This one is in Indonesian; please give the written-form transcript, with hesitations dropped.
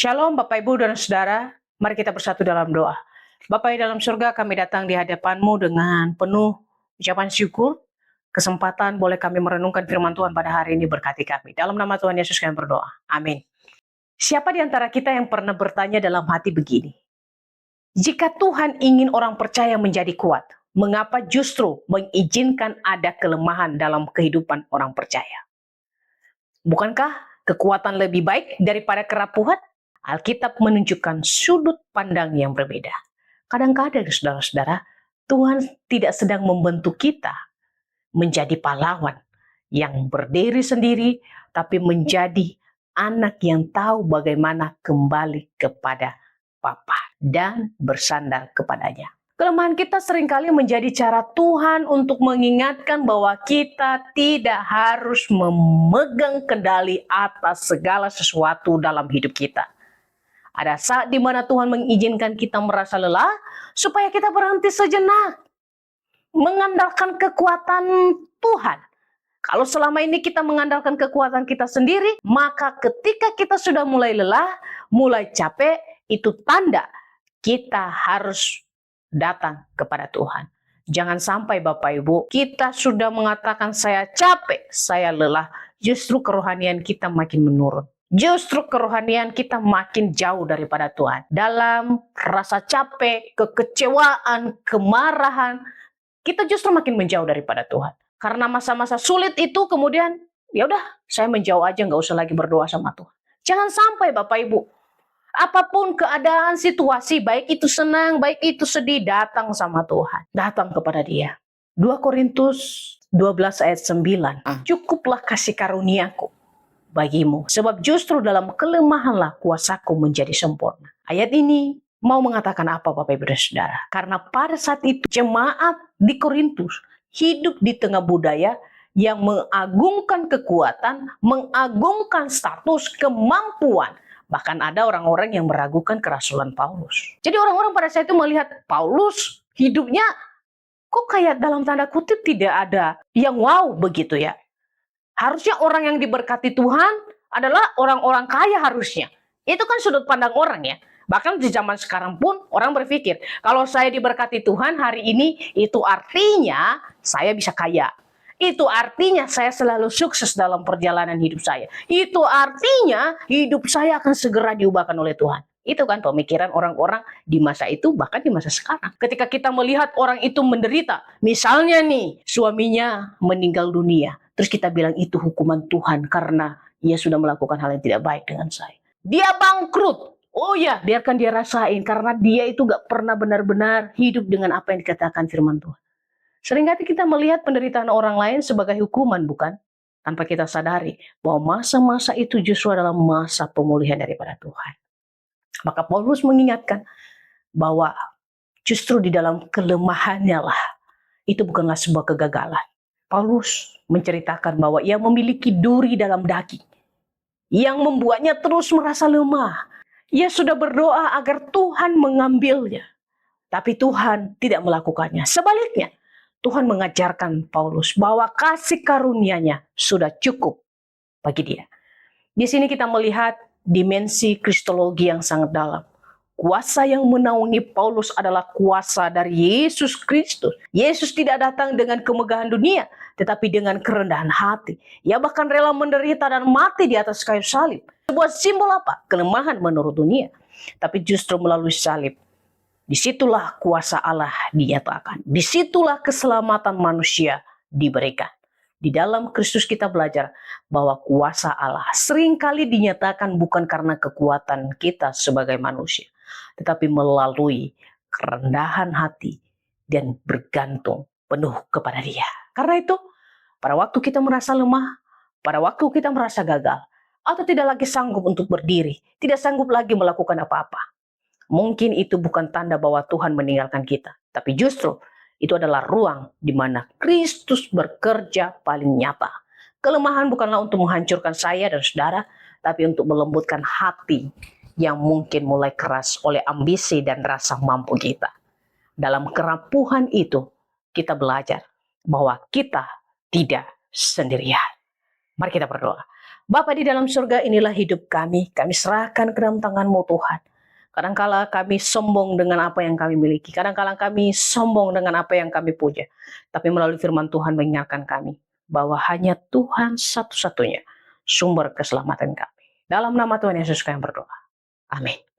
Shalom Bapak Ibu dan Saudara, mari kita bersatu dalam doa. Bapa yang dalam surga, kami datang di hadapan-Mu dengan penuh ucapan syukur, kesempatan boleh kami merenungkan firman Tuhan pada hari ini, berkati kami. Dalam nama Tuhan Yesus kami berdoa, amin. Siapa di antara kita yang pernah bertanya dalam hati begini, jika Tuhan ingin orang percaya menjadi kuat, mengapa justru mengizinkan ada kelemahan dalam kehidupan orang percaya? Bukankah kekuatan lebih baik daripada kerapuhan? Alkitab menunjukkan sudut pandang yang berbeda. Kadang-kadang, saudara-saudara, Tuhan tidak sedang membentuk kita menjadi pahlawan yang berdiri sendiri, tapi menjadi anak yang tahu bagaimana kembali kepada Bapa dan bersandar kepadanya. Kelemahan kita seringkali menjadi cara Tuhan untuk mengingatkan bahwa kita tidak harus memegang kendali atas segala sesuatu dalam hidup kita. Ada saat di mana Tuhan mengizinkan kita merasa lelah supaya kita berhenti sejenak, mengandalkan kekuatan Tuhan. Kalau selama ini kita mengandalkan kekuatan kita sendiri, maka ketika kita sudah mulai lelah, mulai capek, itu tanda kita harus datang kepada Tuhan. Jangan sampai Bapak Ibu, kita sudah mengatakan saya capek, saya lelah, justru kerohanian kita makin menurun. Justru kerohanian kita makin jauh daripada Tuhan. Dalam rasa capek, kekecewaan, kemarahan, kita justru makin menjauh daripada Tuhan. Karena masa-masa sulit itu kemudian, ya udah, saya menjauh aja, nggak usah lagi berdoa sama Tuhan. Jangan sampai Bapak Ibu, apapun keadaan, situasi, baik itu senang, baik itu sedih, datang sama Tuhan. Datang kepada Dia. 2 Korintus 12 ayat 9. Cukuplah kasih karuniaku bagimu, sebab justru dalam kelemahanlah kuasaku menjadi sempurna. Ayat ini mau mengatakan apa Bapak Ibu dan Saudara? Karena pada saat itu jemaat di Korintus hidup di tengah budaya yang mengagungkan kekuatan, mengagungkan status, kemampuan. Bahkan ada orang-orang yang meragukan kerasulan Paulus. Jadi orang-orang pada saat itu melihat Paulus hidupnya kok kayak dalam tanda kutip tidak ada yang wow begitu ya. Harusnya orang yang diberkati Tuhan adalah orang-orang kaya harusnya. Itu kan sudut pandang orang ya. Bahkan di zaman sekarang pun orang berpikir, kalau saya diberkati Tuhan hari ini, itu artinya saya bisa kaya. Itu artinya saya selalu sukses dalam perjalanan hidup saya. Itu artinya hidup saya akan segera diubahkan oleh Tuhan. Itu kan pemikiran orang-orang di masa itu, bahkan di masa sekarang. Ketika kita melihat orang itu menderita, misalnya nih suaminya meninggal dunia, terus kita bilang itu hukuman Tuhan karena ia sudah melakukan hal yang tidak baik dengan saya. Dia bangkrut. Oh ya, biarkan dia rasain karena dia itu gak pernah benar-benar hidup dengan apa yang dikatakan firman Tuhan. Seringkali kita melihat penderitaan orang lain sebagai hukuman, bukan? Tanpa kita sadari bahwa masa-masa itu justru adalah masa pemulihan daripada Tuhan. Maka Paulus mengingatkan bahwa justru di dalam kelemahannya lah, itu bukanlah sebuah kegagalan. Paulus menceritakan bahwa ia memiliki duri dalam daging yang membuatnya terus merasa lemah. Ia sudah berdoa agar Tuhan mengambilnya, tapi Tuhan tidak melakukannya. Sebaliknya, Tuhan mengajarkan Paulus bahwa kasih karunia-Nya sudah cukup bagi dia. Di sini kita melihat dimensi kristologi yang sangat dalam. Kuasa yang menaungi Paulus adalah kuasa dari Yesus Kristus. Yesus tidak datang dengan kemegahan dunia, tetapi dengan kerendahan hati. Ia bahkan rela menderita dan mati di atas kayu salib. Sebuah simbol apa? Kelemahan menurut dunia. Tapi justru melalui salib, disitulah kuasa Allah dinyatakan. Disitulah keselamatan manusia diberikan. Di dalam Kristus kita belajar bahwa kuasa Allah seringkali dinyatakan bukan karena kekuatan kita sebagai manusia, tetapi melalui kerendahan hati dan bergantung penuh kepada Dia. Karena itu, pada waktu kita merasa lemah, pada waktu kita merasa gagal, atau tidak lagi sanggup untuk berdiri, tidak sanggup lagi melakukan apa-apa, mungkin itu bukan tanda bahwa Tuhan meninggalkan kita, tapi justru itu adalah ruang di mana Kristus bekerja paling nyata. Kelemahan bukanlah untuk menghancurkan saya dan saudara, tapi untuk melembutkan hati yang mungkin mulai keras oleh ambisi dan rasa mampu kita. Dalam kerapuhan itu, kita belajar bahwa kita tidak sendirian. Mari kita berdoa. Bapa di dalam surga, inilah hidup kami serahkan ke dalam tangan-Mu Tuhan. Kadangkala kami sombong dengan apa yang kami miliki, kadangkala kami sombong dengan apa yang kami puja. Tapi melalui firman Tuhan mengingatkan kami bahwa hanya Tuhan satu-satunya sumber keselamatan kami. Dalam nama Tuhan Yesus kami berdoa. Amin.